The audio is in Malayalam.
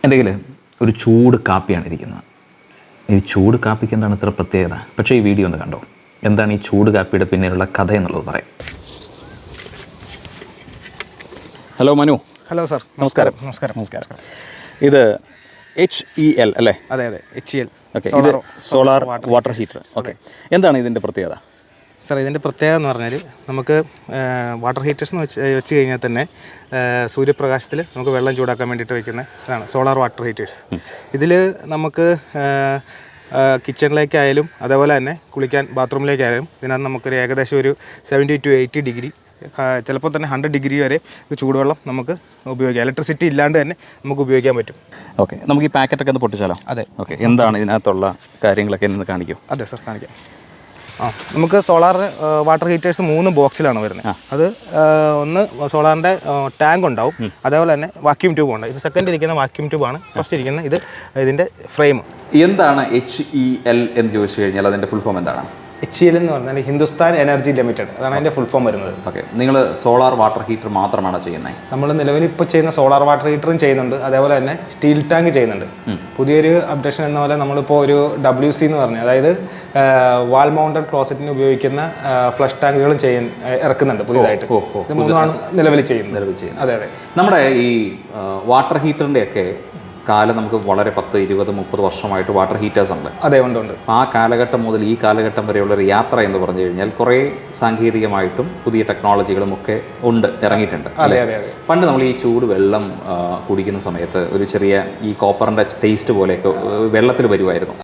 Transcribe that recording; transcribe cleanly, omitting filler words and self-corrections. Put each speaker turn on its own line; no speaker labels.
എൻ്റെ കയ്യിൽ ഒരു ചൂട് കാപ്പിയാണ് ഇരിക്കുന്നത്. ഈ ചൂട് കാപ്പിക്ക് എന്താണ് ഇത്ര പ്രത്യേകത? പക്ഷേ ഈ വീഡിയോ ഒന്ന് കണ്ടോ. എന്താണ് ഈ ചൂട് കാപ്പിയുടെ പിന്നിലുള്ള കഥ എന്നുള്ളത് പറയാം. ഹലോ മനു.
Hello sir.
നമസ്കാരം.
നമസ്കാരം.
ഇത് HEL അല്ലേ?
അതെ HEL.
ഓക്കെ, ഇത് സോളാർ വാട്ടർ ഹീറ്റർ. ഓക്കെ, എന്താണ് ഇതിൻ്റെ പ്രത്യേകത?
സാർ, ഇതിൻ്റെ പ്രത്യേകത എന്ന് പറഞ്ഞാൽ നമുക്ക് വാട്ടർ ഹീറ്റേഴ്സ് എന്ന് വെച്ച് കഴിഞ്ഞാൽ തന്നെ സൂര്യപ്രകാശത്തിൽ നമുക്ക് വെള്ളം ചൂടാക്കാൻ വേണ്ടിയിട്ട് വയ്ക്കുന്ന ഇതാണ് സോളാർ വാട്ടർ ഹീറ്റേഴ്സ്. ഇതിൽ നമുക്ക് കിച്ചണിലേക്കായാലും അതേപോലെ തന്നെ കുളിക്കാൻ ബാത്റൂമിലേക്കായാലും ഇതിനകത്ത് നമുക്കൊരു ഏകദേശം ഒരു 70 to 80 ഡിഗ്രി, ചിലപ്പോൾ തന്നെ 100 ഡിഗ്രി വരെ ഇത് ചൂടുവെള്ളം നമുക്ക് ഉപയോഗിക്കാം. ഇലക്ട്രിസിറ്റി ഇല്ലാണ്ട് തന്നെ നമുക്ക് ഉപയോഗിക്കാൻ പറ്റും.
ഓക്കെ, നമുക്ക് ഈ പാക്കറ്റൊക്കെ ഒന്ന് പൊട്ടിച്ചാലോ?
അതെ.
ഓക്കെ, എന്താണ് ഇതിനകത്തുള്ള കാര്യങ്ങളൊക്കെ എന്ന് കാണിക്കും?
അതെ സാർ, കാണിക്കാം. നമുക്ക് സോളാർ വാട്ടർ ഹീറ്റേഴ്സ് 3 ബോക്സിലാണ് വരുന്നത്. അത് ഒന്ന് സോളാറിൻ്റെ ടാങ്ക് ഉണ്ടാവും, അതേപോലെ തന്നെ വാക്യൂം ട്യൂബ് ഉണ്ട്. ഇത് സെക്കൻഡ് ഇരിക്കുന്ന വാക്യൂം ട്യൂബാണ്. ഫസ്റ്റ് ഇരിക്കുന്ന ഇതിൻ്റെ ഫ്രെയിം.
എന്താണ് HEL എന്ന് ചോദിച്ചു കഴിഞ്ഞാൽ അതിൻ്റെ ഫുൾ ഫോം എന്താണ്?
HEL എന്ന് പറഞ്ഞാൽ ഹിന്ദുസ്ഥാൻ എനർജി ലിമിറ്റഡ്, അതാണ് അതിൻ്റെ ഫുൾ ഫോം വരുന്നത്.
ഓക്കെ, നിങ്ങൾ സോളാർ വാട്ടർ ഹീറ്റർ മാത്രമാണോ ചെയ്യുന്നത്?
നമ്മൾ നിലവിൽ ഇപ്പോൾ ചെയ്യുന്ന സോളാർ വാട്ടർ ഹീറ്ററും ചെയ്യുന്നുണ്ട്, അതേപോലെ തന്നെ സ്റ്റീൽ ടാങ്ക് ചെയ്യുന്നുണ്ട്. പുതിയൊരു അപ്ഡേഷൻ എന്ന പോലെ നമ്മളിപ്പോൾ ഒരു WC എന്ന് പറഞ്ഞാൽ, അതായത് വാൾ മൗണ്ടഡ് ക്ലോസറ്റിന് ഉപയോഗിക്കുന്ന ഫ്ലഷ് ടാങ്കുകളും ഇറക്കുന്നുണ്ട് പുതിയതായിട്ട്. ഇത് മൂന്നുമാണ് നിലവിൽ ചെയ്യുന്നത്. അതെ.
നമ്മുടെ ഈ വാട്ടർ ഹീറ്ററിൻ്റെ ഒക്കെ കാലം നമുക്ക് വളരെ 10, 20, 30 വർഷമായിട്ട് വാട്ടർ ഹീറ്റേഴ്സ് ഉണ്ട്.
അതെ, ഉണ്ട്.
ആ കാലഘട്ടം മുതൽ ഈ കാലഘട്ടം വരെയുള്ളൊരു യാത്ര എന്ന് പറഞ്ഞു കഴിഞ്ഞാൽ കുറേ സാങ്കേതികമായിട്ടും പുതിയ ടെക്നോളജികളും ഒക്കെ ഇറങ്ങിയിട്ടുണ്ട്.
അതെ.
പണ്ട് നമ്മൾ ഈ ചൂട് വെള്ളം കുടിക്കുന്ന സമയത്ത് ഒരു ചെറിയ ഈ കോപ്പറിൻ്റെ ടേസ്റ്റ് പോലെയൊക്കെ വെള്ളത്തിൽ വരുമായിരുന്നു.